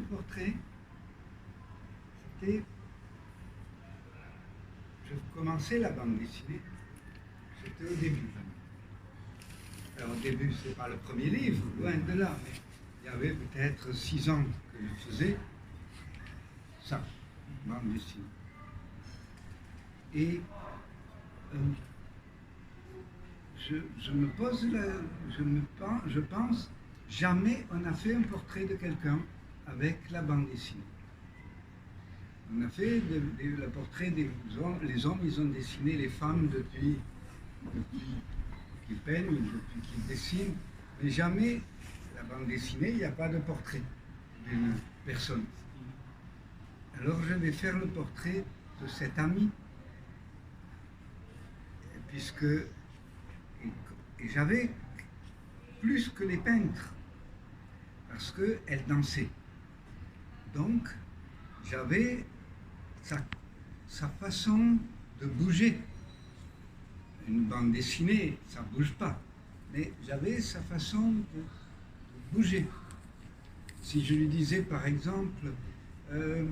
portrait, c'était... Je commençais la bande dessinée, c'était au début. Alors au début, c'est pas le premier livre, loin de là, mais il y avait peut-être 6 ans que je faisais ça, bande dessinée. Et je pense, jamais on a fait un portrait de quelqu'un avec la bande dessinée. On a fait le portrait des hommes, les hommes, ils ont dessiné les femmes depuis qu'ils peignent, depuis qu'ils dessinent, mais jamais la bande dessinée, il n'y a pas de portrait d'une personne. Alors je vais faire le portrait de cet ami, puisque et j'avais plus que les peintres, parce qu'elle dansait. Donc j'avais sa façon de bouger. Une bande dessinée, ça ne bouge pas, mais j'avais sa façon de bouger. Si je lui disais par exemple, je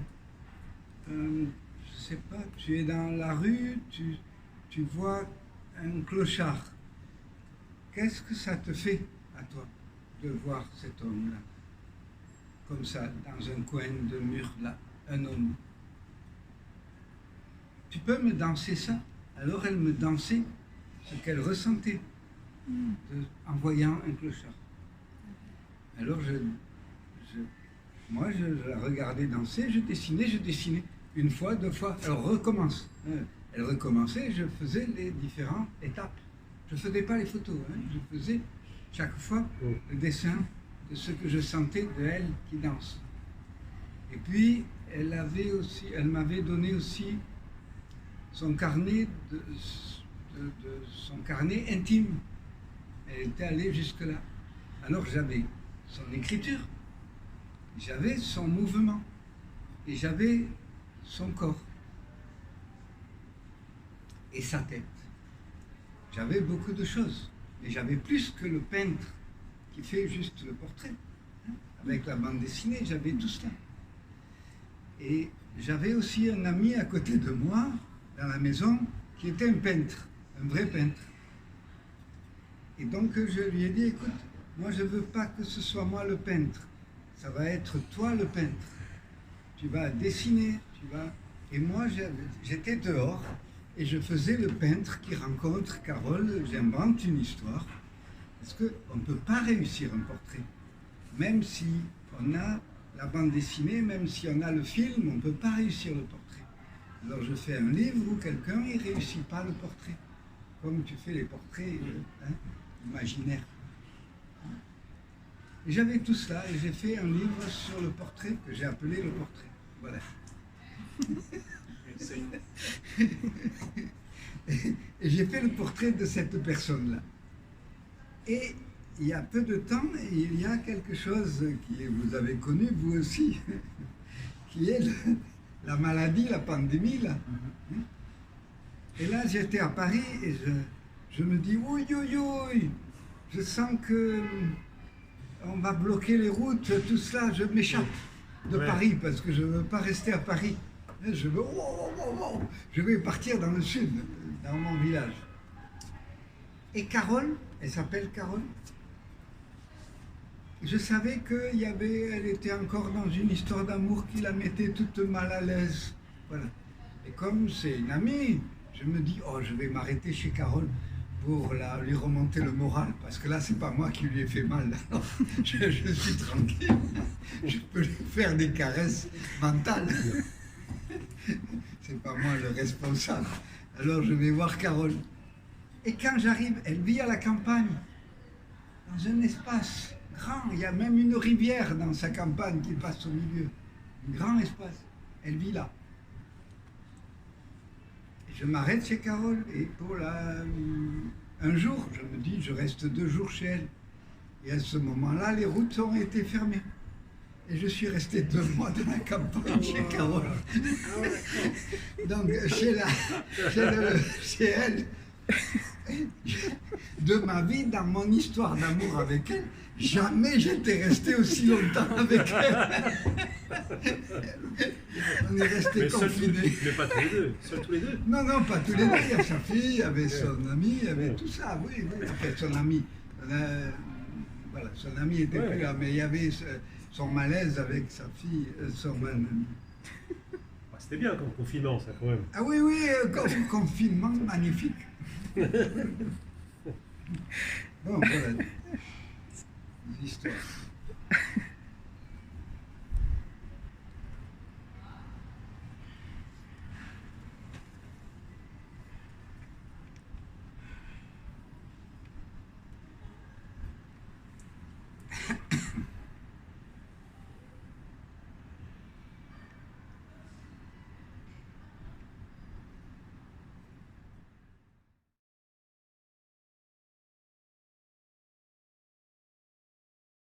ne sais pas, tu es dans la rue, tu vois un clochard, qu'est-ce que ça te fait à toi de voir cet homme-là, comme ça, dans un coin de mur là, un homme? Tu peux me danser ça? Alors elle me dansait ce qu'elle ressentait en voyant un clochard. Alors moi je la regardais danser, je dessinais, une fois, 2 fois, elle recommence. Elle recommençait, je faisais les différentes étapes. Je ne faisais pas les photos, je faisais chaque fois le dessin de ce que je sentais de elle qui danse. Et puis elle m'avait donné aussi son carnet, son carnet intime. Elle était allée jusque-là. Alors j'avais son écriture, j'avais son mouvement, et j'avais son corps, et sa tête. J'avais beaucoup de choses, mais j'avais plus que le peintre qui fait juste le portrait. Avec la bande dessinée, j'avais tout cela. Et j'avais aussi un ami à côté de moi, dans la maison, qui était un peintre, un vrai peintre. Et donc je lui ai dit, écoute, moi je ne veux pas que ce soit moi le peintre, ça va être toi le peintre. Tu vas dessiner, Et moi j'étais dehors et je faisais le peintre qui rencontre Carole, j'invente une histoire, parce qu'on ne peut pas réussir un portrait. Même si on a la bande dessinée, même si on a le film, on ne peut pas réussir le portrait. Alors je fais un livre où quelqu'un ne réussit pas le portrait, comme tu fais les portraits imaginaires. Et j'avais tout cela et j'ai fait un livre sur le portrait que j'ai appelé le portrait. Voilà. Et j'ai fait le portrait de cette personne-là. Et il y a peu de temps, il y a quelque chose que vous avez connu, vous aussi, qui est la maladie, la pandémie, là. Et là, j'étais à Paris et je me dis, oui, je sens que on va bloquer les routes, tout cela, je m'échappe de Paris parce que je ne veux pas rester à Paris. Je vais partir dans le sud, dans mon village. Et Carole, elle s'appelle Carole, je savais qu'elle était encore dans une histoire d'amour qui la mettait toute mal à l'aise. Voilà. Et comme c'est une amie, je me dis, je vais m'arrêter chez Carole pour lui remonter le moral, parce que là, c'est pas moi qui lui ai fait mal. Je suis tranquille. Je peux lui faire des caresses mentales. C'est pas moi le responsable. Alors, je vais voir Carole. Et quand j'arrive, elle vit à la campagne, dans un espace grand. Il y a même une rivière dans sa campagne qui passe au milieu. Un grand espace. Elle vit là. Je m'arrête chez Carole et un jour, je me dis, je reste 2 jours chez elle. Et à ce moment-là, les routes ont été fermées. Et je suis resté 2 mois dans la campagne chez Carole. Donc, chez elle, de ma vie, dans mon histoire d'amour avec elle, jamais j'étais resté aussi longtemps avec elle. On est restés confinés. Mais pas tous les deux, seuls tous les deux. Non, non, pas tous les deux. Il y a sa fille, il y avait son ami, il y avait tout ça, oui, oui. En fait, son ami. Voilà, son ami était plus là, mais il y avait son malaise avec sa fille, son ami. C'était bien comme confinement, ça, quand même. Ah oui, oui, comme confinement magnifique. Bon, voilà. L'histoire.